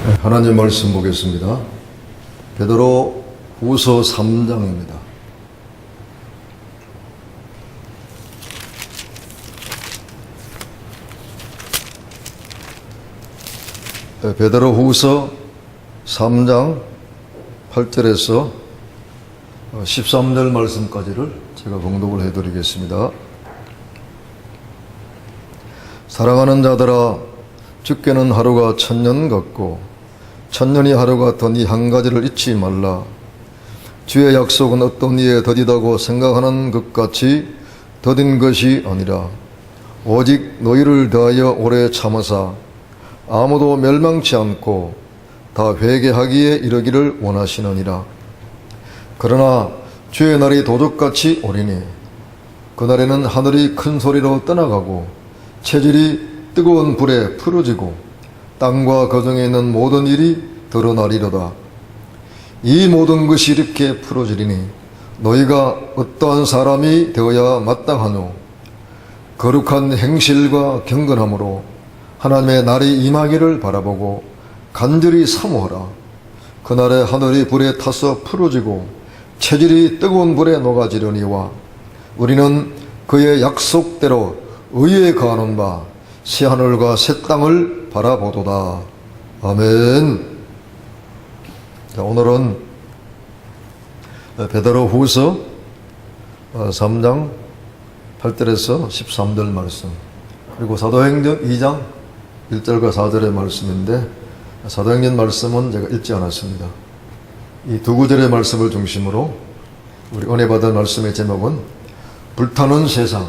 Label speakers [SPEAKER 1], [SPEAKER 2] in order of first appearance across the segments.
[SPEAKER 1] 하나님 말씀 보겠습니다. 베드로 후서 3장입니다. 베드로 후서 3장 8절에서 13절 말씀까지를 제가 봉독을 해드리겠습니다. 사랑하는 자들아, 주께는 하루가 1000년 같고 1000년이 하루 같으니 한 가지를 잊지 말라. 주의 약속은 어떤 이에 더디다고 생각하는 것 같이 더딘 것이 아니라 오직 너희를 대하여 오래 참으사 아무도 멸망치 않고 다 회개하기에 이르기를 원하시느니라. 그러나 주의 날이 도적같이 오리니 그날에는 하늘이 큰 소리로 떠나가고 체질이 뜨거운 불에 풀어지고 땅과 거정에 있는 모든 일이 드러나리로다. 이 모든 것이 이렇게 풀어지리니 너희가 어떠한 사람이 되어야 마땅하뇨? 거룩한 행실과 경건함으로 하나님의 날이 임하기를 바라보고 간절히 사모하라. 그날에 하늘이 불에 타서 풀어지고 체질이 뜨거운 불에 녹아지려니와 우리는 그의 약속대로 의에 거하는 바 새하늘과 새 땅을 바라보도다. 아멘. 자, 오늘은 베드로 후서 3장 8절에서 13절 말씀, 그리고 사도행전 2장 1절과 4절의 말씀인데, 사도행전 말씀은 제가 읽지 않았습니다. 이 두 구절의 말씀을 중심으로 우리 은혜 받은 말씀의 제목은 불타는 세상,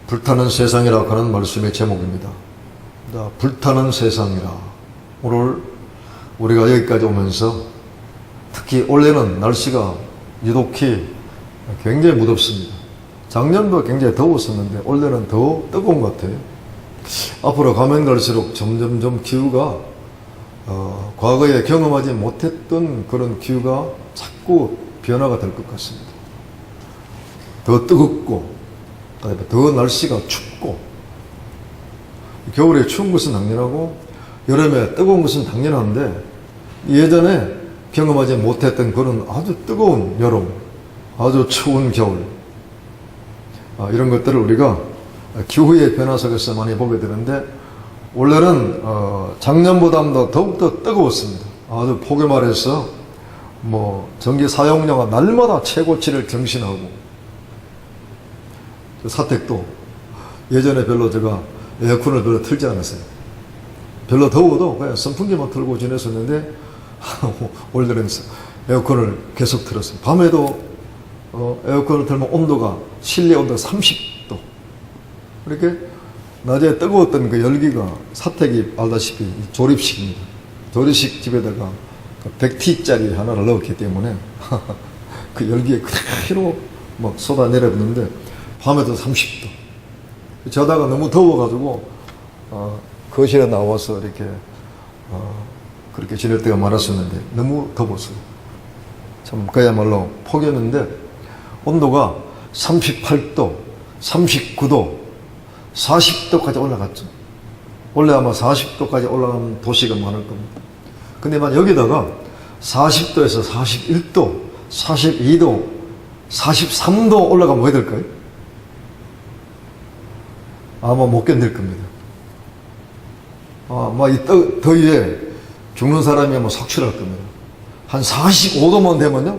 [SPEAKER 1] 불타는 세상이라고 하는 말씀의 제목입니다. 불타는 세상이라. 오늘 우리가 여기까지 오면서 특히 올해는 날씨가 유독히 굉장히 무덥습니다. 작년도 굉장히 더웠었는데 올해는 더 뜨거운 것 같아요. 앞으로 가면 갈수록 점점점 기후가 과거에 경험하지 못했던 그런 기후가 자꾸 변화가 될 것 같습니다. 더 뜨겁고 더 날씨가 춥고, 겨울에 추운 것은 당연하고 여름에 뜨거운 것은 당연한데 예전에 경험하지 못했던 그런 아주 뜨거운 여름, 아주 추운 겨울, 이런 것들을 우리가 기후의 변화 속에서 많이 보게 되는데, 원래는 작년보다도 더욱더 뜨거웠습니다. 아주 포개 말해서 전기 사용량가 날마다 최고치를 경신하고, 사택도 예전에 별로 제가 에어컨을 별로 틀지 않았어요. 별로 더워도 그냥 선풍기만 틀고 지냈었는데 올해는 에어컨을 계속 틀었어요. 밤에도 에어컨을 틀면 온도가 실내 온도가 30도. 이렇게 낮에 뜨거웠던 그 열기가, 사택이 알다시피 조립식입니다. 조립식 집에다가 100T짜리 하나를 넣었기 때문에 그 열기에 그대로 막 쏟아 내려붙는데 밤에도 30도. 자다가 너무 더워가지고 거실에 나와서 이렇게 그렇게 지낼 때가 많았었는데 너무 더웠어요. 참 그야말로 폭염인데 온도가 38도, 39도, 40도까지 올라갔죠. 원래 아마 40도까지 올라가는 도시가 많을 겁니다. 근데 만 여기다가 40도에서 41도, 42도, 43도 올라가면 왜 될까요? 아마 못 견딜 겁니다. 아마 이 더위에 죽는 사람이 아마 속출할 겁니다. 한 45도만 되면요,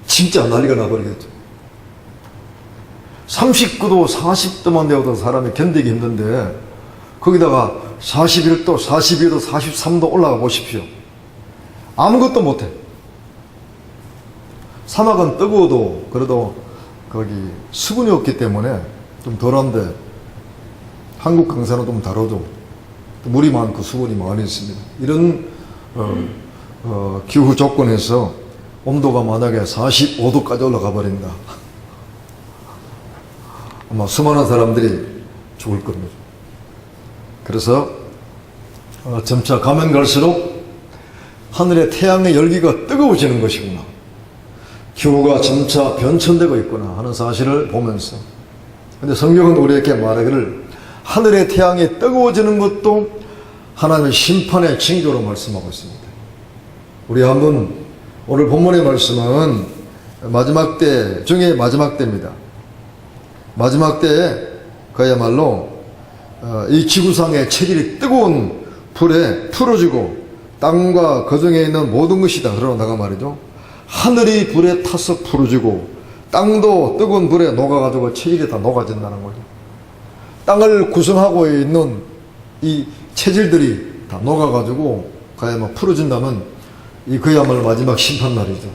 [SPEAKER 1] 진짜 난리가 나버리겠죠. 39도, 40도만 되어도 사람이 견디기 힘든데, 거기다가 41도, 42도, 43도 올라가 보십시오. 아무것도 못해. 사막은 뜨거워도 그래도 거기 수분이 없기 때문에 좀 덜한데, 한국 강산은 좀 다르죠. 물이 많고 수분이 많이 있습니다. 이런 기후 조건에서 온도가 만약에 45도까지 올라가 버린다, 아마 수많은 사람들이 죽을 겁니다. 그래서 점차 가면 갈수록 하늘의 태양의 열기가 뜨거워지는 것이구나, 기후가 점차 변천되고 있구나 하는 사실을 보면서, 근데 성경은 우리에게 말하기를 하늘의 태양이 뜨거워지는 것도 하나님의 심판의 징조로 말씀하고 있습니다. 우리 한번 오늘 본문의 말씀은 마지막 때 중에 마지막 때입니다. 마지막 때에 그야말로 이 지구상의 체질이 뜨거운 불에 풀어지고 땅과 그 중에 있는 모든 것이 다 흘러나가 말이죠. 하늘이 불에 타서 풀어지고 땅도 뜨거운 불에 녹아가지고 체질이 다 녹아진다는 거죠. 땅을 구성하고 있는 이 체질들이 다 녹아가지고 그야말로 풀어진다면 이 그야말로 마지막 심판날이죠.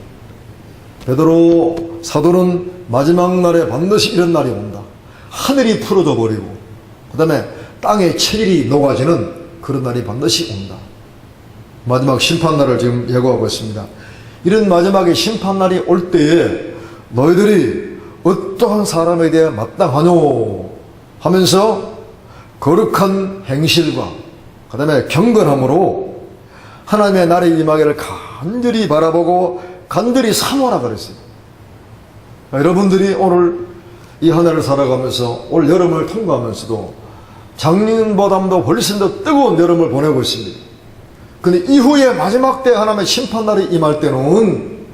[SPEAKER 1] 베드로 사도는 마지막 날에 반드시 이런 날이 온다. 하늘이 풀어져 버리고 그 다음에 땅의 체질이 녹아지는 그런 날이 반드시 온다. 마지막 심판날을 지금 예고하고 있습니다. 이런 마지막에 심판날이 올 때에 너희들이 어떠한 사람에 대해 마땅하뇨 하면서 거룩한 행실과 그 다음에 경건함으로 하나님의 나라의 임하기를 간절히 바라보고 간절히 사모하라 그랬어요. 여러분들이 오늘 이 한 해를 살아가면서 올 여름을 통과하면서도 작년보다도 훨씬 더 뜨거운 여름을 보내고 있습니다. 근데 이후에 마지막 때 하나님의 심판날이 임할 때는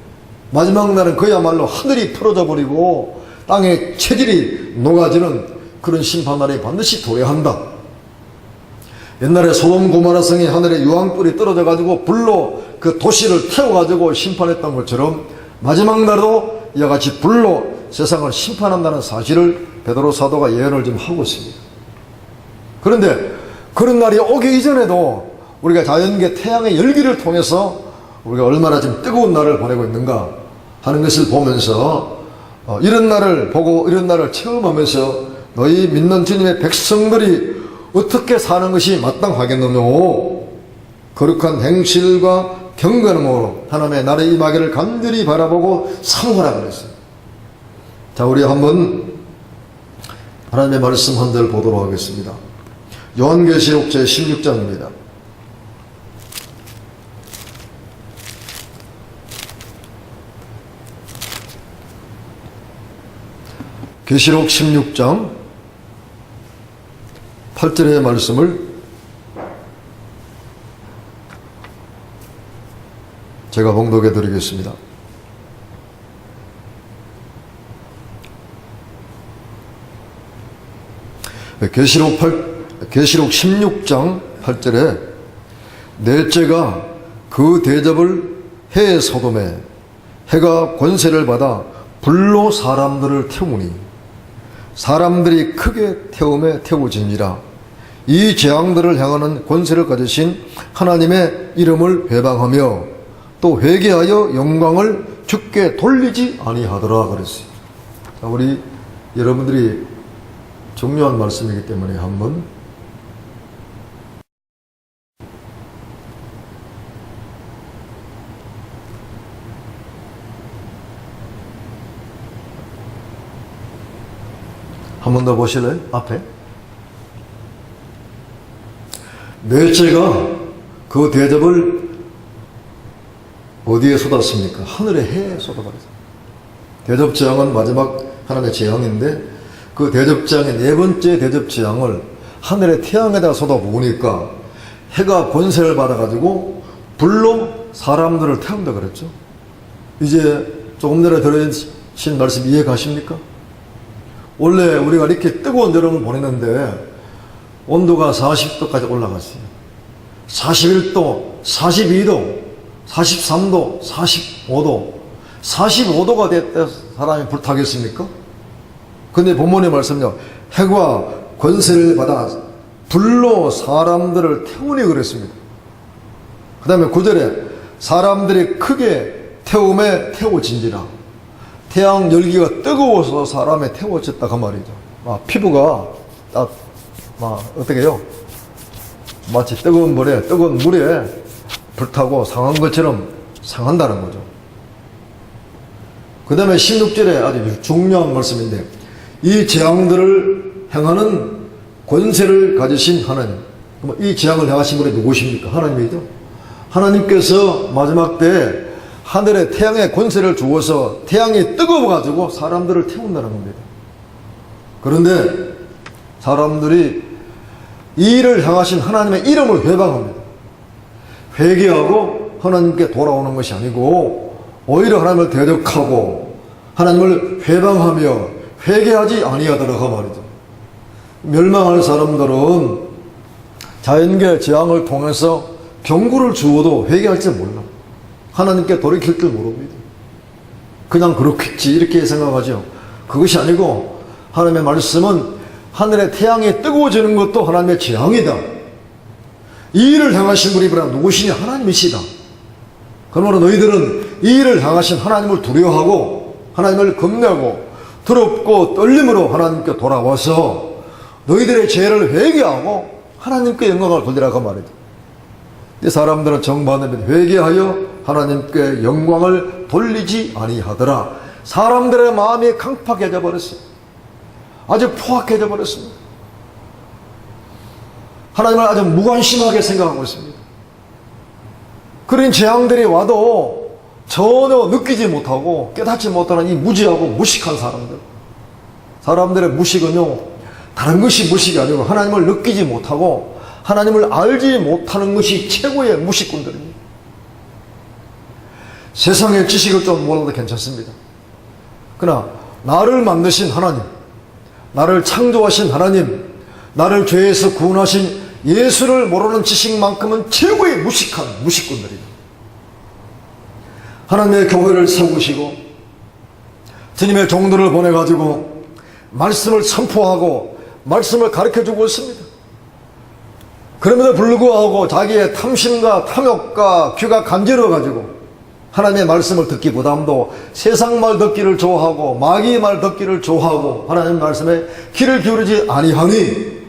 [SPEAKER 1] 마지막 날은 그야말로 하늘이 풀어져 버리고 땅의 체질이 녹아지는 그런 심판날이 반드시 도래한다. 옛날에 소돔 고모라 성이 하늘에 유황불이 떨어져 가지고 불로 그 도시를 태워 가지고 심판했던 것처럼 마지막 날도 이와 같이 불로 세상을 심판한다는 사실을 베드로 사도가 예언을 좀 하고 있습니다. 그런데 그런 날이 오기 이전에도 우리가 자연계 태양의 열기를 통해서 우리가 얼마나 지금 뜨거운 날을 보내고 있는가 하는 것을 보면서 이런 날을 보고 이런 날을 체험하면서 너희 믿는 주님의 백성들이 어떻게 사는 것이 마땅하겠느냐. 거룩한 행실과 경건함으로 하나님의 나라의 임하기를 간절히 바라보고 사모하라 그랬어요. 자, 우리 한번 하나님의 말씀 한 절 보도록 하겠습니다. 요한계시록 제16장입니다. 계시록 16장 8절의 말씀을 제가 봉독해 드리겠습니다. 계시록 16장 8절에 넷째가 그 대접을 해 소돔에 해가 권세를 받아 불로 사람들을 태우니 사람들이 크게 태움에 태워지니라. 이 재앙들을 향하는 권세를 가지신 하나님의 이름을 회방하며 또 회개하여 영광을 주께 돌리지 아니하더라 그랬어요. 자, 우리 여러분들이 중요한 말씀이기 때문에 한번 한 번 더 보실래요? 앞에 넷째가 그 대접을 어디에 쏟았습니까? 하늘의 해에 쏟아버렸어요. 대접재앙은 마지막 하나님의 재앙인데 그 대접재앙의 네 번째 대접재앙을 하늘의 태양에다 쏟아부으니까 해가 권세를 받아가지고 불로 사람들을 태운다 그랬죠. 이제 조금 전에 들으신 말씀 이해 가십니까? 원래 우리가 이렇게 뜨거운 여름을 보냈는데 온도가 40도까지 올라갔어요. 41도, 42도, 43도, 45도, 45도가 됐다 사람이 불타겠습니까? 근데 본문의 말씀은요, 해가 권세를 받아 불로 사람들을 태우니 그랬습니다. 그 다음에 9절에 사람들이 크게 태움에 태워진지라. 태양 열기가 뜨거워서 사람에 태워졌다 그 말이죠. 피부가 어떻게 해요? 마치 뜨거운 물에 불타고 상한 것처럼 상한다는 거죠. 그 다음에 16절에 아주 중요한 말씀인데 이 재앙들을 행하는 권세를 가지신 하나님. 이 재앙을 행하신 분이 누구십니까? 하나님이죠. 하나님께서 마지막 때 하늘에 태양의 권세를 주어서 태양이 뜨거워가지고 사람들을 태운다는 겁니다. 그런데 사람들이 이 일을 향하신 하나님의 이름을 회방합니다. 회개하고 하나님께 돌아오는 것이 아니고 오히려 하나님을 대적하고 하나님을 회방하며 회개하지 아니하더라고 말이죠. 멸망할 사람들은 자연계 재앙을 통해서 경고를 주어도 회개할 줄 몰라. 하나님께 돌이킬 줄 모릅니다. 그냥 그렇겠지 이렇게 생각하죠. 그것이 아니고 하나님의 말씀은 하늘의 태양이 뜨거워지는 것도 하나님의 재앙이다. 이 일을 향하신 분이 바로 누구시냐? 하나님이시다. 그러므로 너희들은 이 일을 향하신 하나님을 두려워하고 하나님을 겁내고 두렵고 떨림으로 하나님께 돌아와서 너희들의 죄를 회개하고 하나님께 영광을 돌리라고 말이죠. 이 사람들은 정반대면 회개하여 하나님께 영광을 돌리지 아니하더라. 사람들의 마음이 강팍해져 버렸어요. 아주 포악해져 버렸습니다. 하나님을 아주 무관심하게 생각하고 있습니다. 그런 재앙들이 와도 전혀 느끼지 못하고 깨닫지 못하는 이 무지하고 무식한 사람들. 사람들의 무식은요, 다른 것이 무식이 아니고 하나님을 느끼지 못하고 하나님을 알지 못하는 것이 최고의 무식꾼들입니다. 세상의 지식을 좀 몰라도 괜찮습니다. 그러나 나를 만드신 하나님, 나를 창조하신 하나님, 나를 죄에서 구원하신 예수를 모르는 지식만큼은 최고의 무식한 무식꾼들이다. 하나님의 교회를 세우시고 주님의 종들을 보내가지고 말씀을 선포하고 말씀을 가르쳐주고 있습니다. 그럼에도 불구하고 자기의 탐심과 탐욕과 귀가 간지러워가지고 하나님의 말씀을 듣기보다도 세상 말 듣기를 좋아하고 마귀의 말 듣기를 좋아하고 하나님의 말씀에 귀를 기울이지 아니하니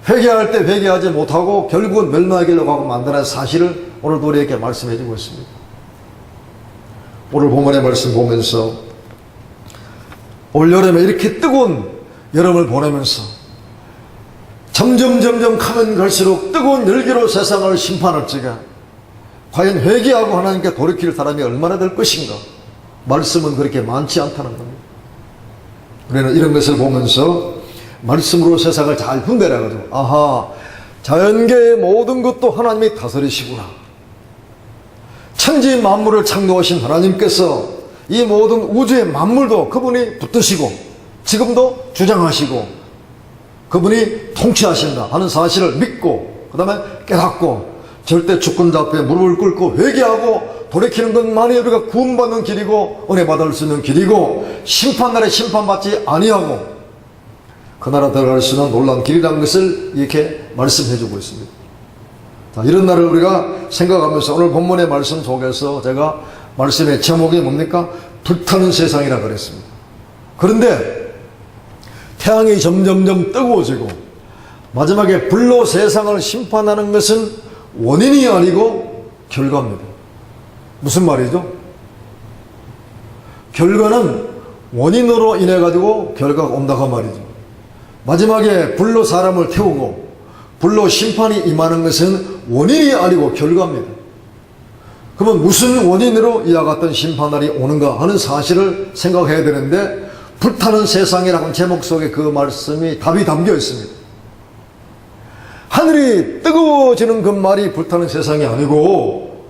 [SPEAKER 1] 회개할 때 회개하지 못하고 결국은 멸망하려고 하고 만드는 사실을 오늘도 우리에게 말씀해 주고 있습니다. 오늘 본문의 말씀 보면서 올여름에 이렇게 뜨거운 여름을 보내면서 점점 가면 갈수록 뜨거운 열기로 세상을 심판할 적에 과연 회개하고 하나님께 돌이킬 사람이 얼마나 될 것인가? 말씀은 그렇게 많지 않다는 겁니다. 우리는 이런 것을 보면서 말씀으로 세상을 잘 분별해가지고 아하, 자연계의 모든 것도 하나님이 다스리시구나. 천지 만물을 창조하신 하나님께서 이 모든 우주의 만물도 그분이 붙드시고 지금도 주장하시고 그분이 통치하신다 하는 사실을 믿고 그 다음에 깨닫고 절대 주권자 앞에 무릎을 꿇고 회개하고 돌이키는 것만이 우리가 구원받는 길이고 은혜 받을 수 있는 길이고 심판날에 심판받지 아니하고 그 나라 들어갈 수 있는 놀라운 길이라는 것을 이렇게 말씀해 주고 있습니다. 자, 이런 날을 우리가 생각하면서 오늘 본문의 말씀 속에서 제가 말씀의 제목이 뭡니까? 불타는 세상이라 그랬습니다. 그런데 태양이 점점점 뜨거워지고 마지막에 불로 세상을 심판하는 것은 원인이 아니고 결과입니다. 무슨 말이죠? 결과는 원인으로 인해 가지고 결과가 온다고 말이죠. 마지막에 불로 사람을 태우고 불로 심판이 임하는 것은 원인이 아니고 결과입니다. 그러면 무슨 원인으로 이와 같은 심판날이 오는가 하는 사실을 생각해야 되는데 불타는 세상이라는 제목 속에 그 말씀이 답이 담겨 있습니다. 하늘이 뜨거워지는 그 말이 불타는 세상이 아니고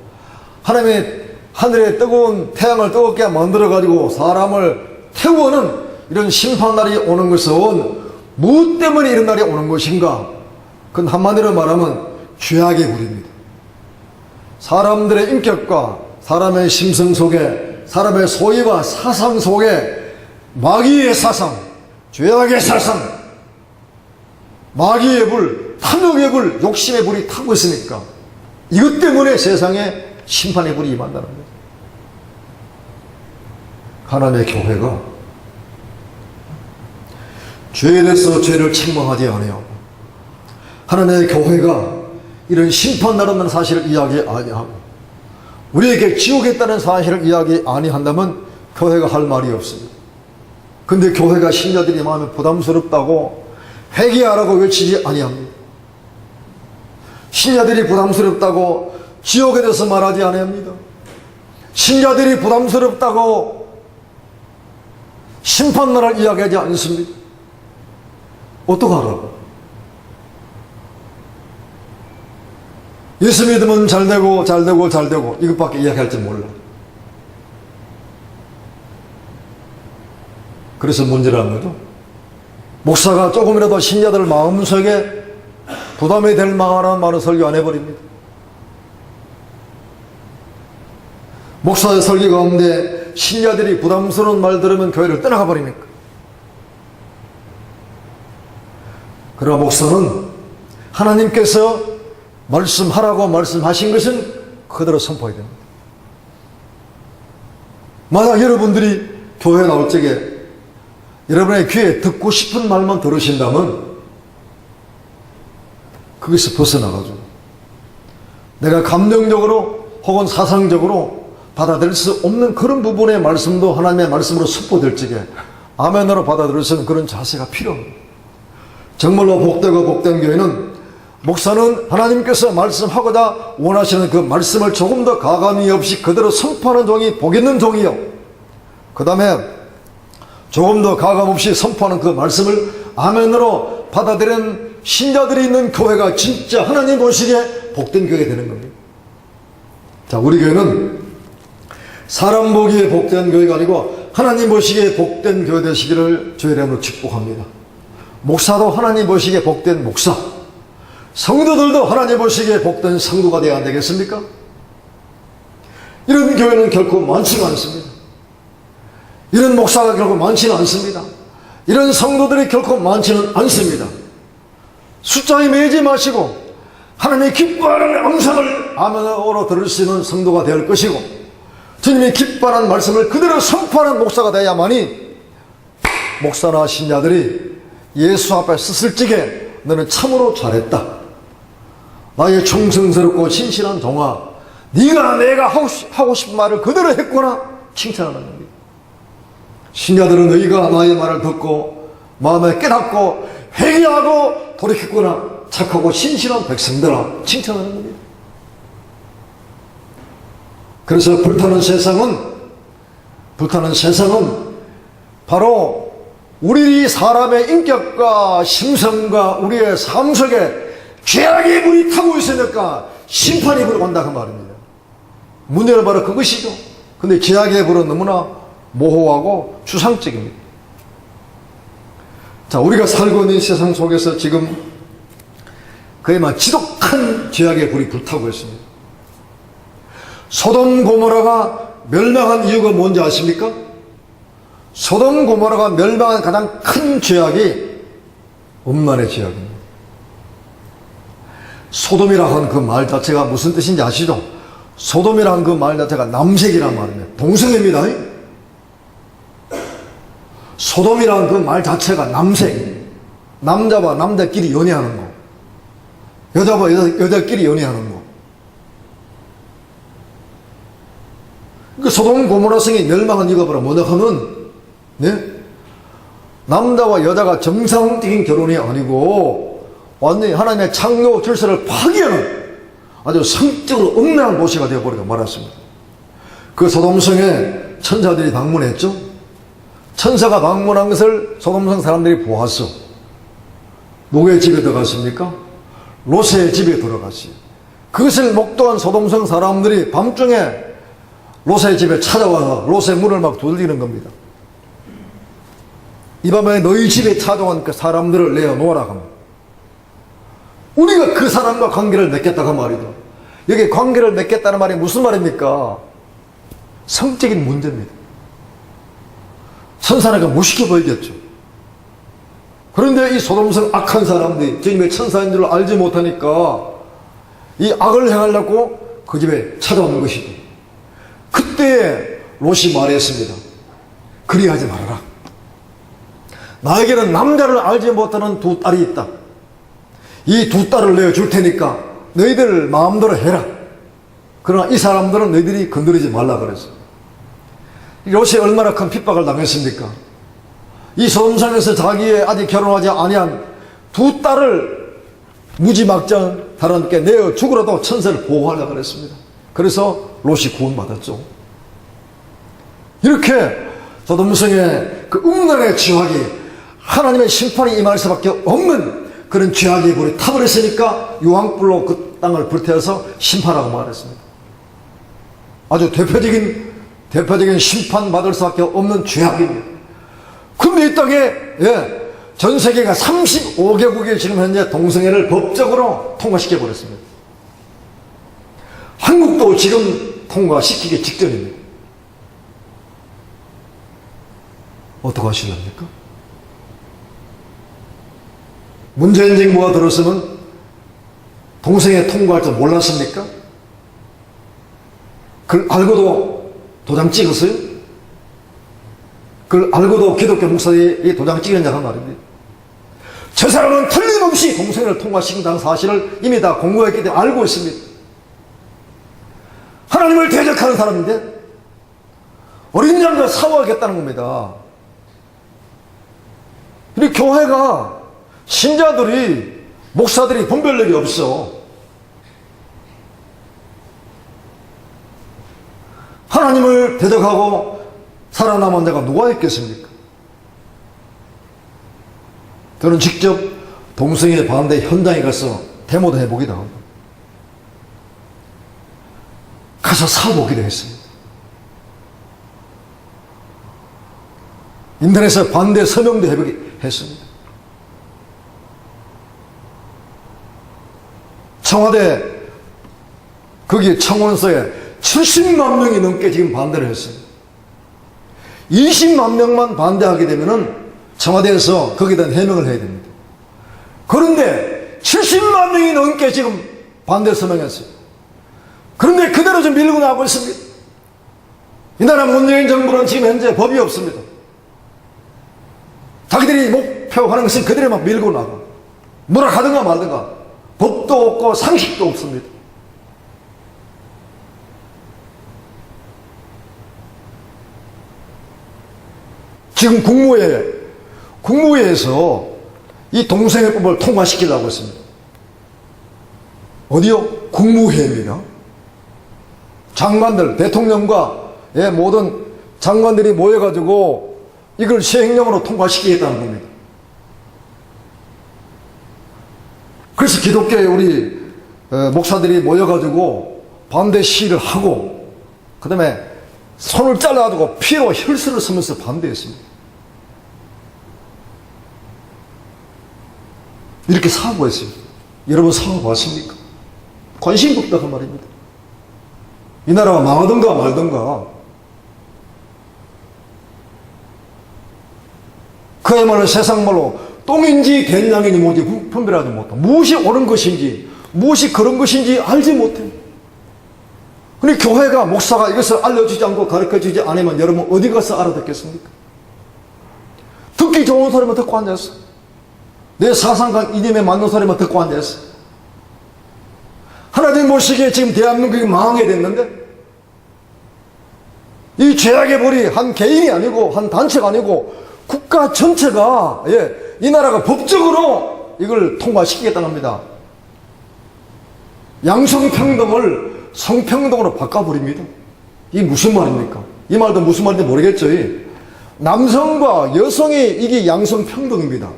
[SPEAKER 1] 하나님의 하늘에 뜨거운 태양을 뜨겁게 만들어가지고 사람을 태우는 이런 심판날이 오는 것은 무엇 때문에 이런 날이 오는 것인가? 그건 한마디로 말하면 죄악의 불입니다. 사람들의 인격과 사람의 심성 속에 사람의 소위와 사상 속에 마귀의 사상, 죄악의 사상, 마귀의 불, 탐욕의 불, 욕심의 불이 타고 있으니까 이것 때문에 세상에 심판의 불이 임한다는 거예요. 하나님의 교회가 죄에 대해서 죄를 책망하지 아니하고 하나님의 교회가 이런 심판날 없는 사실을 이야기 아니하고 우리에게 지옥에 있다는 사실을 이야기 아니한다면 교회가 할 말이 없습니다. 근데 교회가 신자들이 마음에 부담스럽다고 회개하라고 외치지 아니합니다. 신자들이 부담스럽다고 지옥에 대해서 말하지 아니합니다. 신자들이 부담스럽다고 심판날을 이야기하지 않습니다. 어떡하라고? 예수 믿으면 잘 되고 잘 되고 잘 되고 이것밖에 이야기할 줄 몰라. 그래서 문제라는 거죠. 목사가 조금이라도 신자들 마음속에 부담이 될 만한 말을 설교 안 해버립니다. 목사의 설교 가운데 신자들이 부담스러운 말 들으면 교회를 떠나가 버립니까? 그러나 목사는 하나님께서 말씀하라고 말씀하신 것은 그대로 선포해야 됩니다. 만약 여러분들이 교회에 나올 적에 여러분의 귀에 듣고 싶은 말만 들으신다면 거기서 벗어나가지고 내가 감정적으로 혹은 사상적으로 받아들일 수 없는 그런 부분의 말씀도 하나님의 말씀으로 선포될 적에 아멘으로 받아들일 수 있는 그런 자세가 필요합니다. 정말로 복되고 복된 교회는 목사는 하나님께서 말씀하고자 원하시는 그 말씀을 조금 더 가감이 없이 그대로 선포하는 종이 복 있는 종이요, 그 다음에 조금 더 가감 없이 선포하는 그 말씀을 아멘으로 받아들이는 신자들이 있는 교회가 진짜 하나님 보시기에 복된 교회가 되는 겁니다. 자, 우리 교회는 사람 보기에 복된 교회가 아니고 하나님 보시기에 복된 교회 되시기를 주의 이름으로 축복합니다. 목사도 하나님 보시기에 복된 목사, 성도들도 하나님 보시기에 복된 성도가 되어야 안 되겠습니까? 이런 교회는 결코 많지가 않습니다. 이런 목사가 결코 많지는 않습니다. 이런 성도들이 결코 많지는 않습니다. 숫자에 매이지 마시고 하나님의 기뻐하는 음성을 아멘으로 들을 수 있는 성도가 될 것이고 주님이 기뻐하는 말씀을 그대로 선포하는 목사가 되어야만이 목사나 신자들이 예수 앞에 섰을 적에 너는 참으로 잘했다, 나의 충성스럽고 신실한 종아, 네가 내가 하고 싶은 말을 그대로 했구나, 칭찬하는 겁니다. 신자들은 너희가 나의 말을 듣고 마음에 깨닫고 회개하고 돌이켰구나, 착하고 신실한 백성들아, 칭찬하는 겁니다. 그래서 불타는 세상은 바로 우리 사람의 인격과 심성과 우리의 삶 속에 죄악의 불이 타고 있으니까 심판의 불이 온다 그 말입니다. 문제는 바로 그것이죠. 근데 죄악의 불은 너무나 모호하고 추상적입니다. 자, 우리가 살고 있는 세상 속에서 지금 그야말로 지독한 죄악의 불이 불타고 있습니다. 소돔 고모라가 멸망한 이유가 뭔지 아십니까? 소돔 고모라가 멸망한 가장 큰 죄악이 음란의 죄악입니다. 소돔이라 하는 그 말 자체가 무슨 뜻인지 아시죠? 소돔이라 하는 그 말 자체가 남색이란 말입니다. 동성애입니다. 소돔이라는 그 말 자체가 남색, 남자와 남자끼리 연애하는 거, 여자와 여자끼리 연애하는 거. 그 소돔 고모라 성이 멸망한 이유가 뭐냐 하면, 네? 남자와 여자가 정상적인 결혼이 아니고 완전히 하나님의 창조 질서를 파괴하는 아주 성적으로 음란한 도시가 되어버리고 말았습니다. 그 소돔성에 천사들이 방문했죠. 천사가 방문한 것을 소돔성 사람들이 보았어. 누구의 집에 들어갔습니까? 롯의 집에 들어갔어요. 그것을 목도한 소돔성 사람들이 밤중에 롯의 집에 찾아와서 롯의 문을 막 두들기는 겁니다. 이 밤에 너희 집에 찾아온 그 사람들을 내어놓아라 합니다. 우리가 그 사람과 관계를 맺겠다고 말이죠. 여기 관계를 맺겠다는 말이 무슨 말입니까? 성적인 문제입니다. 천사니까 무식해 보이겠죠. 그런데 이 소돔성 악한 사람들이 주님의 천사인 줄 알지 못하니까 이 악을 행하려고 그 집에 찾아오는 것이죠. 그때 롯이 말했습니다. 그리하지 말아라. 나에게는 남자를 알지 못하는 두 딸이 있다. 이 두 딸을 내어줄 테니까 너희들 마음대로 해라. 그러나 이 사람들은 너희들이 건드리지 말라 그랬어요. 롯이 얼마나 큰 핍박을 당했습니까? 이 소돔성에서 자기의 아직 결혼하지 아니한 두 딸을 무지막지한 사람께 내어 죽으라도 천사를 보호하려고 그랬습니다. 그래서 롯이 구원받았죠. 이렇게 소돔성의 그 음란의 죄악이 하나님의 심판이 임할 수밖에 없는 그런 죄악의 불이 타버렸으니까 유황불로 그 땅을 불태워서 심판하고 말했습니다. 아주 대표적인 심판받을 수밖에 없는 죄악입니다. 근데 이 땅에 전 세계가 35개국이 지금 현재 동성애를 법적으로 통과시켜버렸습니다. 한국도 지금 통과시키기 직전입니다. 어떻게 하실랍니까? 문재인 정부가 들었으면 동성애 통과할 줄 몰랐습니까? 그걸 알고도 도장 찍었어요? 그걸 알고도 기독교 목사들이 도장 찍었냐는 말입니다. 저 사람은 틀림없이 동성애를 통과시킨다는 사실을 이미 다 공부했기 때문에 알고 있습니다. 하나님을 대적하는 사람인데 어린 양을 사모하겠다는 겁니다. 우리 교회가 신자들이 목사들이 분별력이 없어. 하나님을 대적하고 살아남은 자가 누가 있겠습니까? 저는 직접 동성애 반대 현장에 가서 데모도 해보기도 하고 가서 사보기도 했습니다. 인터넷에 반대 서명도 해보기 했습니다. 청와대 거기 청원서에 70만 명이 넘게 지금 반대를 했어요. 20만 명만 반대하게 되면은 청와대에서 거기에 대한 해명을 해야 됩니다. 그런데 70만 명이 넘게 지금 반대 서명했어요. 그런데 그대로 좀 밀고 나가고 있습니다. 이 나라 문재인 정부는 지금 현재 법이 없습니다. 자기들이 목표하는 것은 그대로 막 밀고 나가. 뭐라 하든가 말든가. 법도 없고 상식도 없습니다. 지금 국무회에서 이 동성애법을 통과시키려고 했습니다. 어디요? 국무회입니다. 장관들, 대통령과 모든 장관들이 모여가지고 이걸 시행령으로 통과시키겠다는 겁니다. 그래서 기독교의 우리 목사들이 모여가지고 반대 시위를 하고 그 다음에 손을 잘라가지고 피로 혈서를 쓰면서 반대했습니다. 이렇게 사고했어요. 여러분 사고봤습니까? 관심이 없다 그 말입니다. 이 나라가 망하든가 말든가. 그야말로 세상말로 똥인지 된장인지 뭔지 분별하지 못해. 무엇이 옳은 것인지 무엇이 그런 것인지 알지 못해. 근데 교회가 목사가 이것을 알려주지 않고 가르쳐주지 않으면 여러분 어디 가서 알아듣겠습니까? 듣기 좋은 소리만 듣고 앉았어. 내 사상과 이념에 맞는 소리만 듣고 앉았어. 하나님 보시기에 지금 대한민국이 망하게 됐는데 이 죄악의 벌이 한 개인이 아니고 한 단체가 아니고 국가 전체가 이 나라가 법적으로 이걸 통과시키겠다는 겁니다. 양성평등을 성평등으로 바꿔버립니다. 이게 무슨 말입니까? 이 말도 무슨 말인지 모르겠죠. 남성과 여성이 이게 양성평등입니다.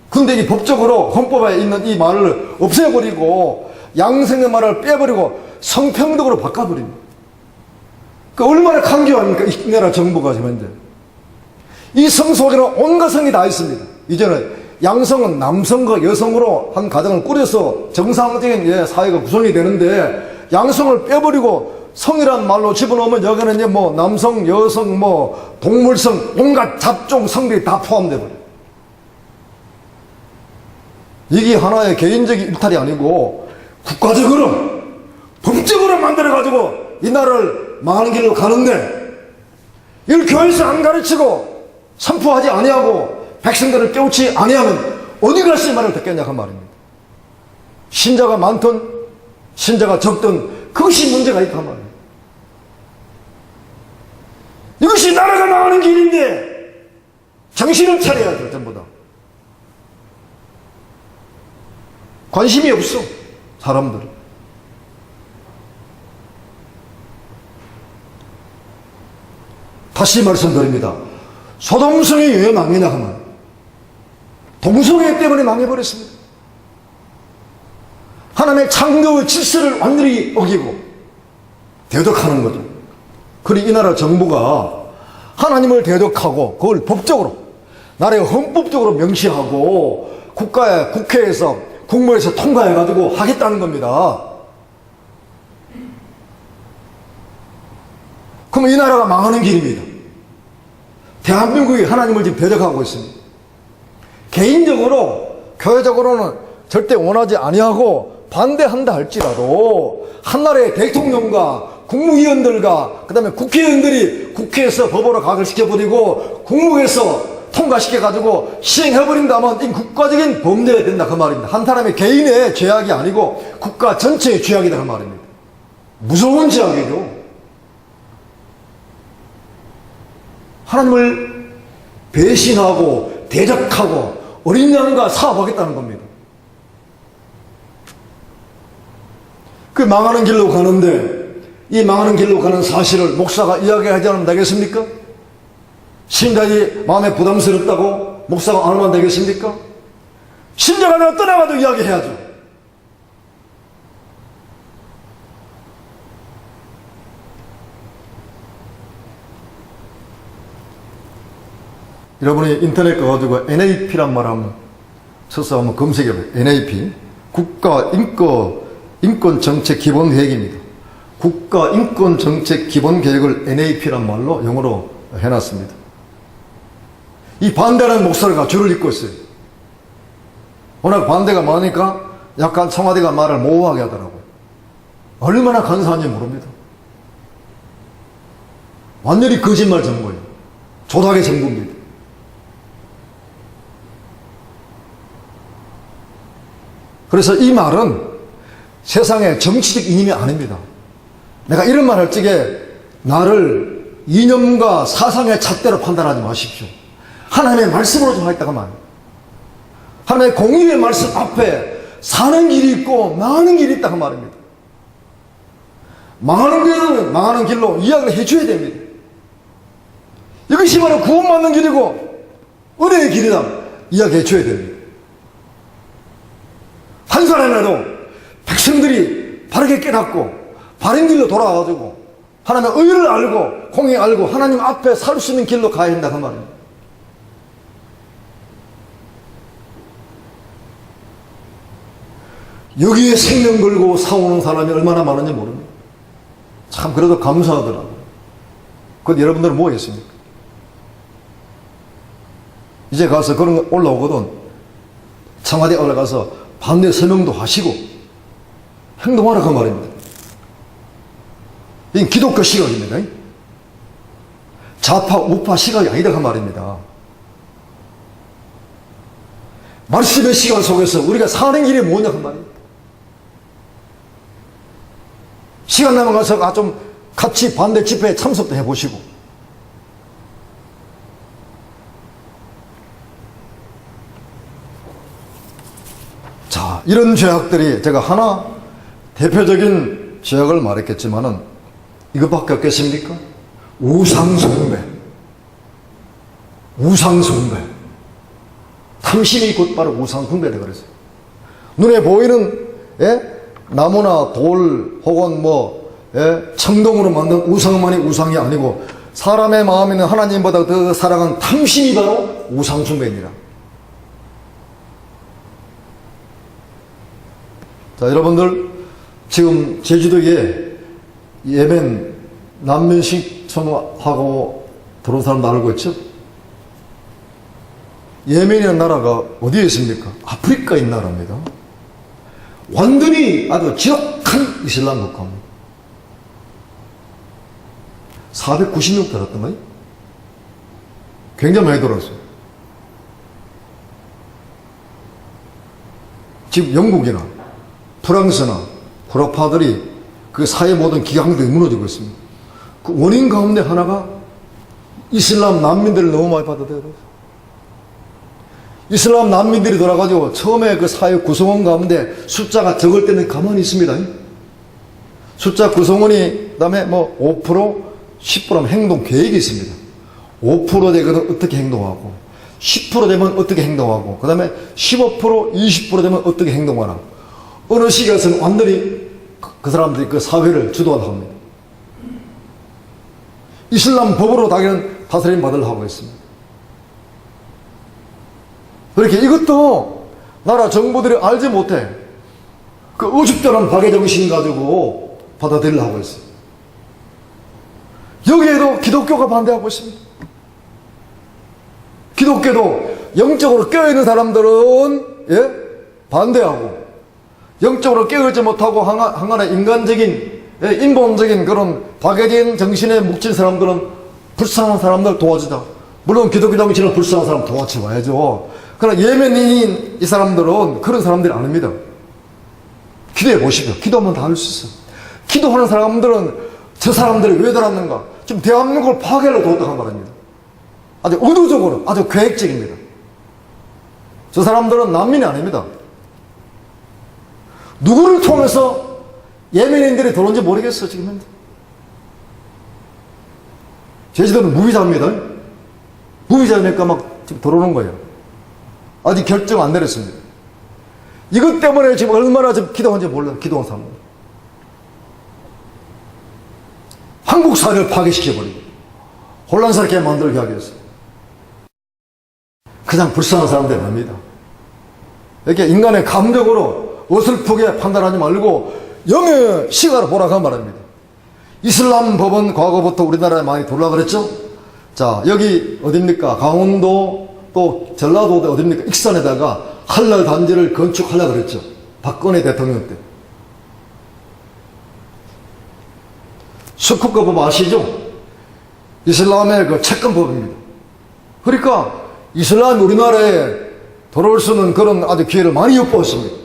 [SPEAKER 1] 근데 이 법적으로 헌법에 있는 이 말을 없애버리고 양성의 말을 빼버리고 성평등으로 바꿔버립니다. 그 얼마나 강조합니까? 이 나라 정부가 지금 현재. 이 성 속에는 온갖 성이 다 있습니다. 이제는 양성은 남성과 여성으로 한 가정을 꾸려서 정상적인 사회가 구성이 되는데 양성을 빼버리고 성이란 말로 집어넣으면 여기는 이제 뭐 남성, 여성, 뭐 동물성, 온갖 잡종 성들이 다 포함되어 버려요. 이게 하나의 개인적인 일탈이 아니고 국가적으로 법적으로 만들어가지고 이 나라를 망하는 길로 가는데 이걸 교회에서 안 가르치고 선포하지 아니하고 백성들을 깨우치 아니하면 어디 가서 이 말을 듣겠냐 그 말입니다. 신자가 많든 신자가 적든 그것이 문제가 있다 그 말입니다. 이것이 나라가 망하는 길인데 정신을 차려야죠. 전부 다 관심이 없어 사람들은. 다시 말씀드립니다. 소동성이 왜 망했냐 하면 동성애 때문에 망해버렸습니다. 하나님의 창조의 질서를 완전히 어기고 대적하는 거죠. 그리고 이 나라 정부가 하나님을 대적하고 그걸 법적으로 나라의 헌법적으로 명시하고 국가의 국회에서 국무에서 통과해가지고 하겠다는 겁니다. 그러면 이 나라가 망하는 길입니다. 대한민국이 하나님을 지금 대적하고 있습니다. 개인적으로 교회적으로는 절대 원하지 아니하고 반대한다 할지라도 한나라의 대통령과 국무위원들과 그 다음에 국회의원들이 국회에서 법으로 가결시켜버리고 국무에서 통과시켜가지고 시행해버린다면 이 국가적인 범죄가 된다 그 말입니다. 한 사람의 개인의 죄악이 아니고 국가 전체의 죄악이다 그 말입니다. 무서운 죄악이죠. 하나님을 배신하고 대적하고 어린 양과 사업하겠다는 겁니다. 그 망하는 길로 가는데 이 망하는 길로 가는 사실을 목사가 이야기하지 않으면 되겠습니까? 신자들이 마음에 부담스럽다고 목사가 안 하면 되겠습니까? 신자가 내가 떠나가도 이야기해야죠. 여러분이 인터넷 가가지고 NAP란 말 한번 쳐서 한번 검색해봐요. NAP 국가인권정책기본계획입니다. 국가인권정책기본계획을 NAP란 말로 영어로 해놨습니다. 이 반대하는 목소리가 줄을 잇고 있어요. 워낙 반대가 많으니까 약간 청와대가 말을 모호하게 하더라고요. 얼마나 간사한지 모릅니다. 완전히 거짓말 정보예요. 조작의 정보입니다. 그래서 이 말은 세상의 정치적 이념이 아닙니다. 내가 이런 말 할 적에 나를 이념과 사상의 잣대로 판단하지 마십시오. 하나님의 말씀으로 좀 하겠다고 말. 하나님의 공의의 말씀 앞에 사는 길이 있고 망하는 길이 있다고 말입니다. 망하는 길은 망하는 길로 이야기를 해줘야 됩니다. 이것이 바로 구원받는 길이고 은혜의 길이다 이야기해 줘야 됩니다. 한 사람이라도 백성들이 바르게 깨닫고 바른 길로 돌아와가지고 하나님의 의를 알고 공의 알고 하나님 앞에 살 수 있는 길로 가야 한다 그 말입니다. 여기에 생명 걸고 싸우는 사람이 얼마나 많은지 모릅니다. 참 그래도 감사하더라고요. 그건 여러분들은 뭐 했습니까? 이제 가서 그런 거 올라오거든 청와대 올라가서 반대 서명도 하시고 행동하라 그 말입니다. 이건 기독교 시각입니다. 좌파 우파 시각이 아니다 그 말입니다. 말씀의 시각 속에서 우리가 사는 길이 뭐냐 그 말입니다. 시간 나면 가서 좀 같이 반대 집회에 참석도 해보시고 자 이런 죄악들이 제가 하나 대표적인 죄악을 말했겠지만은 이것밖에 없겠습니까? 우상숭배 탐심이 곧 바로 우상숭배다 그랬어요. 눈에 보이는 나무나 돌 혹은 청동으로 만든 우상만이 우상이 아니고 사람의 마음에 있는 하나님보다 더 사랑한 탐심이 바로 우상숭배입니다. 자 여러분들 지금 제주도에 예멘 난민식 청하고 들어온 사람도 알고 있죠? 예멘이라는 나라가 어디에 있습니까? 아프리카에 있는 나라입니다. 완전히 아주 지독한 이슬람 국가입니다. 490명 들었던 거예요? 굉장히 많이 들었어요. 지금 영국이나 프랑스나 구라파들이 그 사회 모든 기강들이 무너지고 있습니다. 그 원인 가운데 하나가 이슬람 난민들을 너무 많이 받아들여요. 이슬람 난민들이 돌아가지고 처음에 그 사회 구성원 가운데 숫자가 적을 때는 가만히 있습니다. 숫자 구성원이 그 다음에 5% 10%면 행동 계획이 있습니다. 5% 되거든 어떻게 행동하고 10% 되면 어떻게 행동하고 그 다음에 15% 20% 되면 어떻게 행동하나 어느 시기에서는 완전히 그 사람들이 그 사회를 주도합니다. 이슬람 법으로 자기는 다스림 받으려고 하고 있습니다. 그렇게 이것도 나라 정부들이 알지 못해 그 우습다는 박애정신 가지고 받아들이려고 하고 있어요. 여기에도 기독교가 반대하고 있습니다. 기독교도 영적으로 깨어있는 사람들은 반대하고, 영적으로 깨어있지 못하고 한간의 인간적인 인본적인 그런 박애진 정신에 묵힌 사람들은 불쌍한 사람들 도와주자. 물론 기독교 정신은 불쌍한 사람 도와줘야죠. 그러나 예멘인 이 사람들은 그런 사람들이 아닙니다. 기도해 보십시오. 기도하면 다 할 수 있어요. 기도하는 사람들은 저 사람들이 왜 들었는가? 지금 대한민국을 파괴를 도왔다고 말합니다. 아주 의도적으로, 아주 계획적입니다. 저 사람들은 난민이 아닙니다. 누구를 통해서 예멘인들이 들어온지 모르겠어요, 지금 현재. 제주도는 무비자입니다. 무비자니까 막 지금 들어오는 거예요. 아직 결정 안 내렸습니다. 이것 때문에 지금 얼마나 지금 기도한지 몰라요, 기도한 사람은. 한국 사회를 파괴시켜버리고, 혼란스럽게 만들게 하기 위해서. 그냥 불쌍한 사람들이 아닙니다. 이렇게 인간의 감정으로 어설프게 판단하지 말고 영의 시각으로 보라고 말합니다. 이슬람 법은 과거부터 우리나라에 많이 들어오라 그랬죠? 자, 여기 어딥니까? 강원도 또 전라도 어딥니까? 익산에다가 할랄 단지를 건축하려고 그랬죠. 박근혜 대통령 때. 수쿠커법 아시죠? 이슬람의 그 채권법입니다. 그러니까 이슬람이 우리나라에 돌아올 수 있는 그런 아주 기회를 많이 엿보았습니다.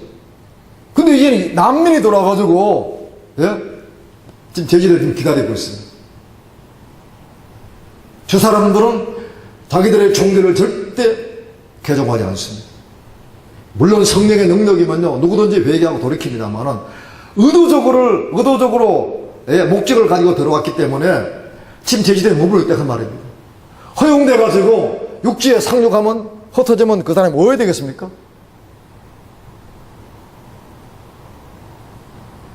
[SPEAKER 1] 근데 이제 난민이 돌아가지고, 지금 제지를 지금 기다리고 있습니다. 저 사람들은 자기들의 종교를 절대 개종하지 않습니다. 물론 성령의 능력이면요, 누구든지 회개하고 돌이킵니다만은, 의도적으로 목적을 가지고 들어왔기 때문에 지금 제지대에 머물러 있다 그 말입니다. 허용돼가지고 육지에 상륙하면, 흩어지면 그 사람이 뭐 해야 되겠습니까?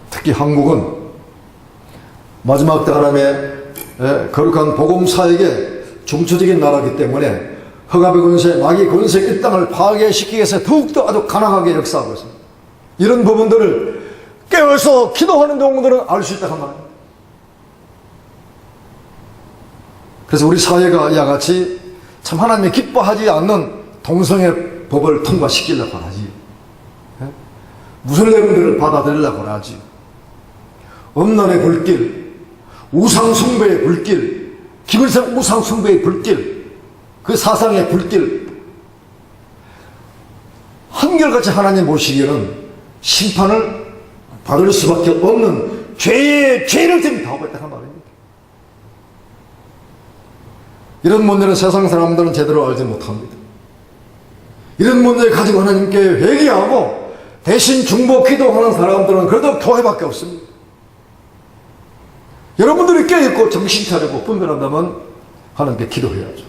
[SPEAKER 1] 특히 한국은 마지막 때 하나님의 거룩한 복음사에게 중추적인 나라이기 때문에 허갑의 권세, 마귀 권세 이 땅을 파괴시키기 위해서 더욱더 아주 가난하게 역사하고 있습니다. 이런 부분들을 깨어서 기도하는 종들은 알 수 있다고 말합니다. 그래서 우리 사회가 이와 같이 참 하나님이 기뻐하지 않는 동성애 법을 통과시키려고 하지. 무슬림들을 받아들이려고 하지. 엄난의 불길, 우상숭배의 불길, 김일성 우상숭배의 불길, 그 사상의 불길, 한결같이 하나님 보시기에는 심판을 받을 수밖에 없는 죄를 지금 당하고 있다는 말입니다. 이런 문제는 세상 사람들은 제대로 알지 못합니다. 이런 문제를 가지고 하나님께 회개하고 대신 중보 기도하는 사람들은 그래도 교회밖에 없습니다. 여러분들이 깨있고 정신 차리고 분별한다면 하나님께 기도해야죠.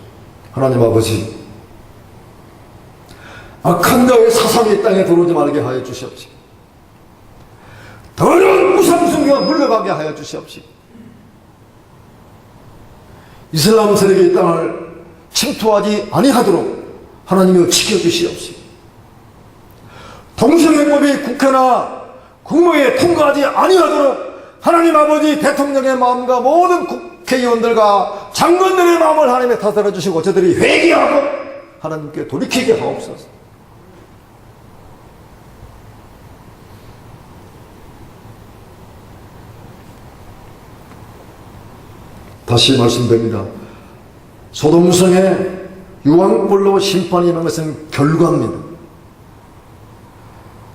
[SPEAKER 1] 하나님 아버지, 악한 자의 사상이 땅에 들어오지 말게 하여 주시옵시고, 더러운 우상숭배가 물러가게 하여 주시옵시고, 이슬람 세력이 이 땅을 침투하지 아니하도록 하나님이 지켜주시옵시고, 동성애법이 국회나 국무회에 통과하지 아니하도록 하나님 아버지 대통령의 마음과 모든 국회의원들과 장관들의 마음을 하나님에 다스려 주시고 저들이 회개하고 하나님께 돌이키게 하옵소서. 다시 말씀드립니다. 소돔성의 유황불로 심판이 임한 것은 결과입니다.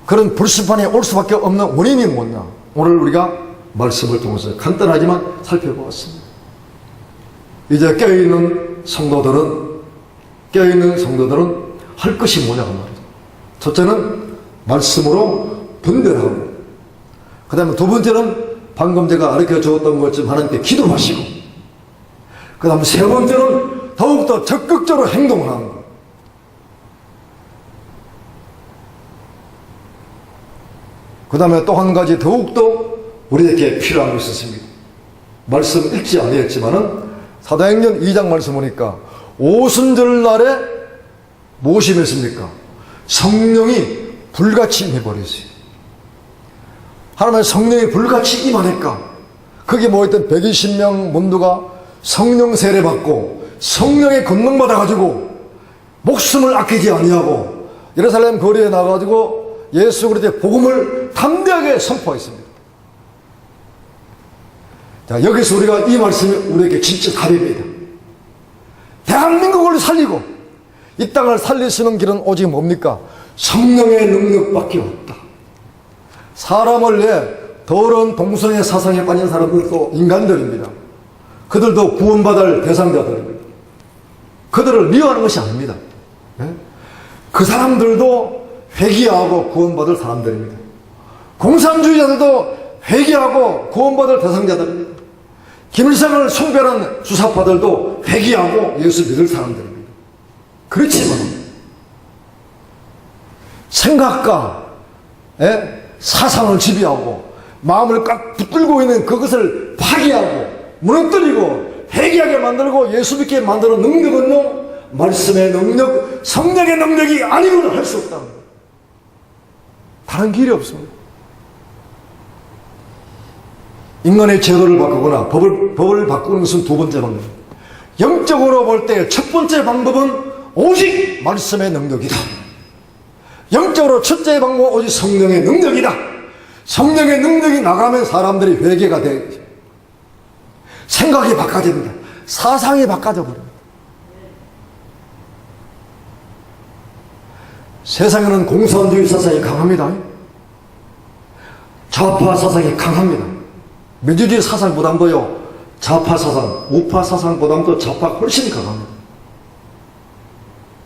[SPEAKER 1] 그런 불심판이 올 수밖에 없는 원인이 뭐냐? 오늘 우리가 말씀을 통해서 간단하지만 살펴보았습니다. 이제 깨어있는 성도들은 할 것이 뭐냐고 말이죠. 첫째는 말씀으로 분별하고, 그 다음에 두 번째는 방금 제가 가르쳐 주었던 것처럼 하나님께 기도하시고, 그 다음에 세 번째는 더욱더 적극적으로 행동을 하는 것. 그 다음에 또 한 가지 더욱더 우리에게 필요한 것이 있습니다. 말씀 읽지 아니했지만은 사도행전 2장 말씀 보니까 오순절 날에 무엇이 임했습니까? 성령이 불같이 임해버렸어요. 하나님의 성령이 불같이 임하니까 거기 모였던 120명 문도가 성령 세례 받고 성령의 권능 받아가지고 목숨을 아끼지 아니하고 예루살렘 거리에 나가가지고 예수 그리스도의 복음을 담대하게 선포했습니다. 자, 여기서 우리가 이 말씀이 우리에게 진짜 답입니다. 대한민국을 살리고 이 땅을 살릴 수 있는 길은 오직 뭡니까? 성령의 능력밖에 없다. 사람을 내 더러운 동성애 사상에 빠진 사람들도 인간들입니다. 그들도 구원받을 대상자들입니다. 그들을 미워하는 것이 아닙니다. 그 사람들도 회개하고 구원받을 사람들입니다. 공산주의자들도 회개하고 구원받을 대상자들입니다. 김일성을 숭배하는 주사파들도 회개하고 예수 믿을 사람들입니다. 그렇지만 생각과 사상을 지배하고 마음을 꽉 붙들고 있는 그것을 파괴하고 무너뜨리고 회개하게 만들고 예수 믿게 만드는 능력은요, 말씀의 능력, 성령의 능력이 아니고는 할 수 없다. 다른 길이 없습니다. 인간의 제도를 바꾸거나 법을 바꾸는 것은 두 번째 방법입니다. 영적으로 볼 때 첫 번째 방법은 오직 말씀의 능력이다. 영적으로 첫째 방법은 오직 성령의 능력이다. 성령의 능력이 나가면 사람들이 회개가 돼. 생각이 바꿔집니다. 사상이 바꿔져 버립니다. 세상에는 공산주의 사상이 강합니다. 좌파 사상이 강합니다. 민주주의 사상보다도요, 좌파 사상, 우파 사상보다도 좌파가 훨씬 강합니다.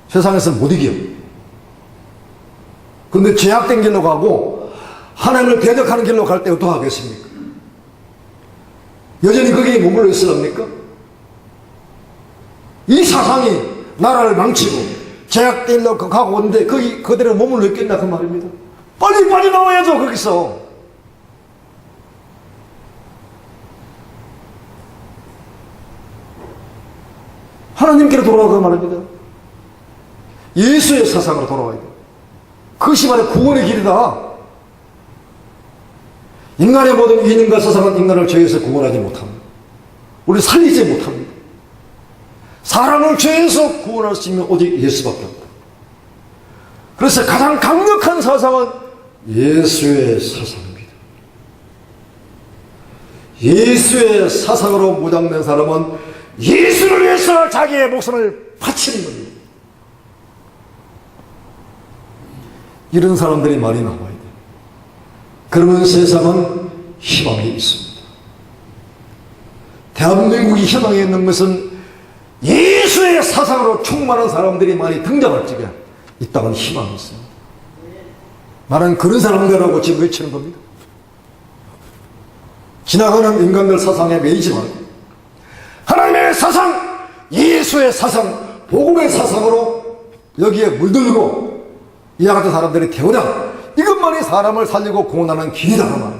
[SPEAKER 1] 세상에서는 못 이겨요. 그런데 죄악된 길로 가고 하나님을 대적하는 길로 갈 때 어떡하겠습니까? 여전히 거기에 머물러 있으랍니까? 이 사상이 나라를 망치고 죄악된 길로 가고 있는데 거기 그대로 머물러 있겠나 그 말입니다. 빨리 빠져나와야죠 거기서. 하나님께로 돌아가고 말입니다. 예수의 사상으로 돌아와야 돼요. 그것이 바로 구원의 길이다. 인간의 모든 이념과 사상은 인간을 죄에서 구원하지 못합니다. 우리 살리지 못합니다. 사람을 죄에서 구원할 수 있는 오직 예수밖에 없다. 그래서 가장 강력한 사상은 예수의 사상입니다. 예수의 사상으로 무장된 사람은 예수를 위해서 자기의 목숨을 바치는 겁니다. 이런 사람들이 많이 나와야 돼요. 그러면 세상은 희망이 있습니다. 대한민국이 희망이 있는 것은 예수의 사상으로 충만한 사람들이 많이 등장할 적에 이 땅은 희망이 있습니다. 나는 그런 사람들하고 지금 외치는 겁니다. 지나가는 인간들 사상에 매이지 말고 하나님의 사상, 예수의 사상, 복음의 사상으로 여기에 물들고 이와 같은 사람들이 태어나 이것만이 사람을 살리고 구원하는 길이다.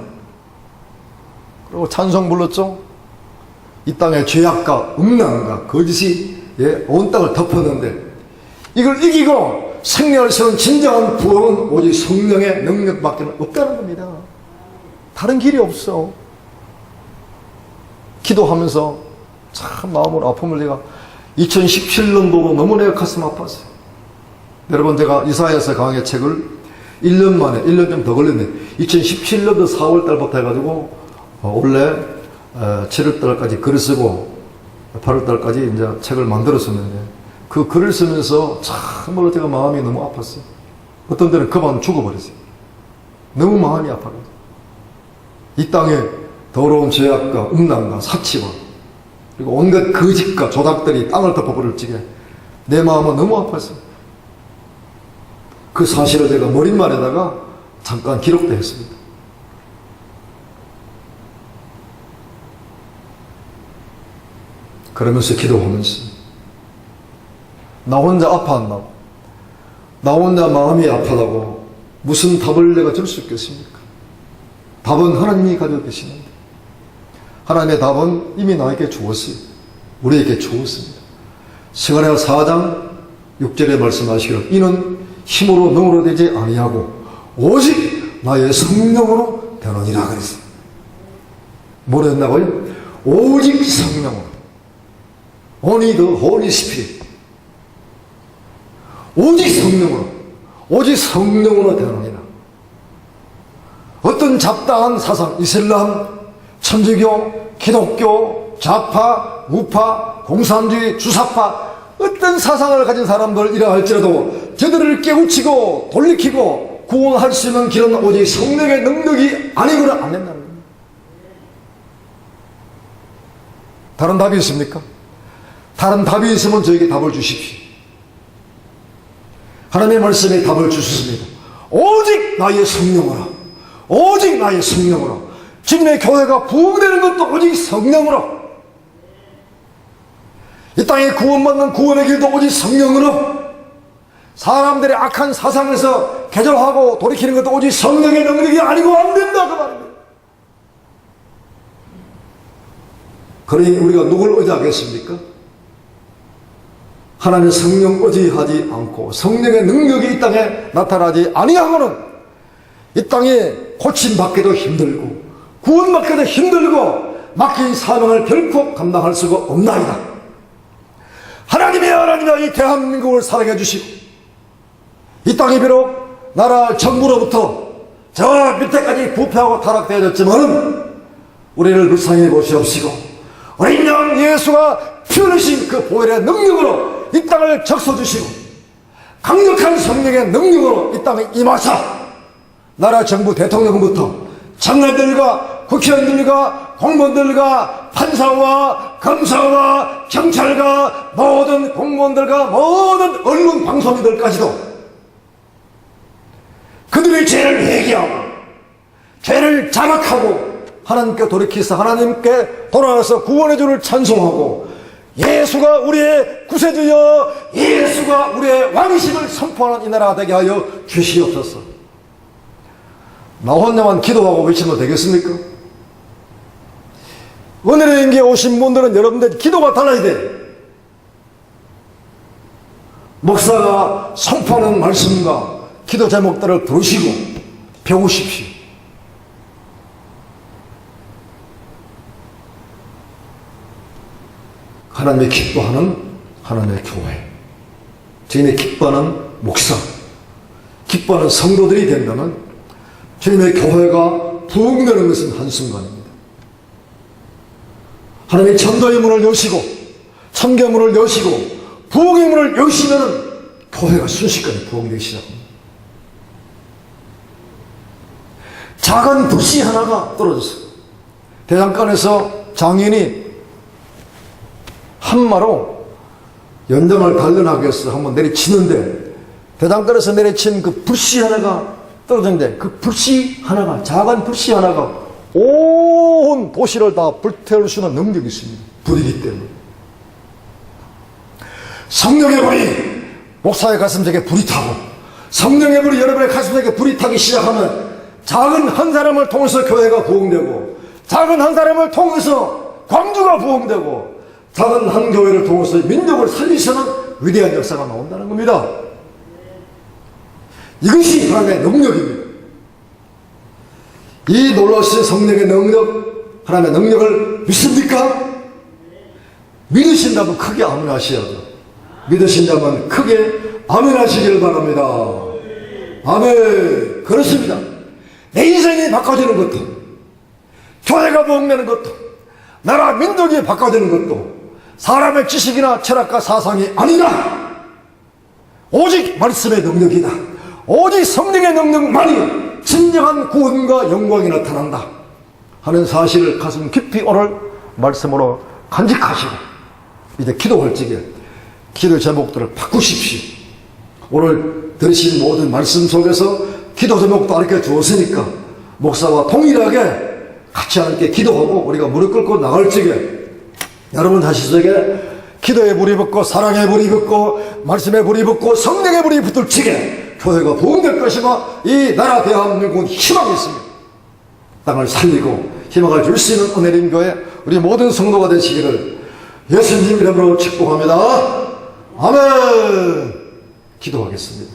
[SPEAKER 1] 그리고 찬송 불렀죠. 이 땅에 죄악과 음란과 거짓이 온 땅을 덮었는데 이걸 이기고 생명을 세운 진정한 부활은 오직 성령의 능력밖에 없다는 겁니다. 다른 길이 없어. 기도하면서 참 마음으로 아픔을 내가 2017년도도 너무 내가 가슴 아팠어요. 여러분, 제가 이사야서 강의 책을 1년 만에, 1년 좀 더 걸렸네. 2017년도 4월 달부터 해가지고 원래 7월 달까지 글을 쓰고 8월 달까지 이제 책을 만들었었는데 그 글을 쓰면서 참으로 제가 마음이 너무 아팠어요. 어떤 때는 그만 죽어버렸어요. 너무 마음이 아파요. 이 땅에 더러운 죄악과 음란과 사치와 그리고 온갖 거짓과 조작들이 땅을 덮어버릴 적에 내 마음은 너무 아팠어요. 그 사실을 제가 머릿말에다가 잠깐 기록도 했습니다. 그러면서 기도하면서 나 혼자 아파한다고, 나 혼자 마음이 아프다고 무슨 답을 내가 줄 수 있겠습니까? 답은 하나님이 가지고 계시는데, 하나님의 답은 이미 나에게 주었어요. 우리에게 주었습니다. 스가랴 4장 6절에 말씀하시기를 이는 힘으로 능으로 되지 아니하고 오직 나의 성령으로 되느니라 그랬어요. 뭐라 했나고요? 오직 성령으로. Only the Holy Spirit. 오직 성령으로. 오직 성령으로 되느니라. 어떤 잡다한 사상, 이슬람, 천주교, 기독교, 좌파, 우파, 공산주의, 주사파, 어떤 사상을 가진 사람들이라 할지라도 저들을 깨우치고 돌이키고 구원할 수 있는 길은 오직 성령의 능력이 아니고는 안 된다는 겁니다. 다른 답이 있습니까? 다른 답이 있으면 저에게 답을 주십시오. 하나님의 말씀에 답을 주셨습니다. 오직 나의 성령으로, 오직 나의 성령으로. 주님의 교회가 부흥되는 것도 오직 성령으로. 이 땅에 구원받는 구원의 길도 오직 성령으로. 사람들의 악한 사상에서 개조하고 돌이키는 것도 오직 성령의 능력이 아니고 안 된다 그 말입니다. 그러니 우리가 누굴 의지하겠습니까? 하나님의 성령 의지하지 않고 성령의 능력이 이 땅에 나타나지 아니하고는 이 땅에 고침받기도 힘들고 구원받기도 힘들고 맡긴 사명을 결코 감당할 수가 없나이다. 하나님이 이 대한민국을 사랑해 주시고 이 땅이 비록 나라 정부로부터 저 밑에까지 부패하고 타락되어졌지만 우리를 불쌍히 보시옵시고 어린 양 예수가 피 흘리신 그 보혈의 능력으로 이 땅을 적셔주시고 강력한 성령의 능력으로 이 땅에 임하사 나라 정부 대통령부터 장관들과 국회의원들과 공무원들과 판사와 검사와 경찰과 모든 공무원들과 모든 언론 방송인들까지도 그들의 죄를 회개하고 죄를 자각하고 하나님께 돌이켜서 하나님께 돌아와서 구원의 주를 찬송하고 예수가 우리의 구세주여 예수가 우리의 왕이심을 선포하는 이 나라가 되게 하여 주시옵소서. 나 혼자만 기도하고 외치면 되겠습니까? 오늘의 인기에 오신 분들은 여러분들 기도가 달라야 돼. 목사가 선포하는 말씀과 기도 제목들을 들으시고 배우십시오. 하나님의 기뻐하는 하나님의 교회, 주님의 기뻐하는 목사, 기뻐하는 성도들이 된다면 주님의 교회가 부흥되는 것은 한순간입니다. 하나님의 전도의 문을 여시고 선교 문을 여시고 부흥의 문을 여시면 교회가 순식간에 부흥되기 시작합니다. 작은 불씨 하나가 떨어졌어요. 대장간에서 장인이 한마로 연장을 단련하기 위해서 한번 내리치는데 대장간에서 내리친 그 불씨 하나가 떨어졌는데 그 불씨 하나가 작은 불씨 하나가 온 도시를 다 불태울 수 있는 능력이 있습니다. 불이기 때문에. 성령의 불이 목사의 가슴속에 불이 타고 성령의 불이 여러분의 가슴속에 불이 타기 시작하면 작은 한 사람을 통해서 교회가 부흥되고 작은 한 사람을 통해서 광주가 부흥되고 작은 한 교회를 통해서 민족을 살리시는 위대한 역사가 나온다는 겁니다. 이것이 하나님의 능력입니다. 이 놀라우신 성령의 능력, 하나님의 능력을 믿습니까? 믿으신다면 크게 아멘 하셔야죠. 믿으신다면 크게 아멘 하시길 바랍니다. 아멘. 그렇습니다. 내 인생이 바꿔지는 것도, 교회가 부흥되는 것도, 나라 민족이 바꿔지는 것도 사람의 지식이나 철학과 사상이 아니라 오직 말씀의 능력이다. 오직 성령의 능력만이 진정한 구원과 영광이 나타난다 하는 사실을 가슴 깊이 오늘 말씀으로 간직하시고 이제 기도할 적에 기도 제목들을 바꾸십시오. 오늘 들으신 모든 말씀 속에서 기도 제목도 가르쳐 주었으니까 목사와 동일하게 같이 함께 기도하고 우리가 무릎 꿇고 나갈 적에 여러분 자신에게 기도의 불이 붙고 사랑의 불이 붙고 말씀의 불이 붙고 성령의 불이 붙을 적에 교회가 부흥될 것이고 이 나라 대한민국은 희망이 있습니다. 땅을 살리고 희망을 줄 수 있는 은혜림 교회 우리 모든 성도가 되시기를 예수님 이름으로 축복합니다. 아멘. 기도하겠습니다.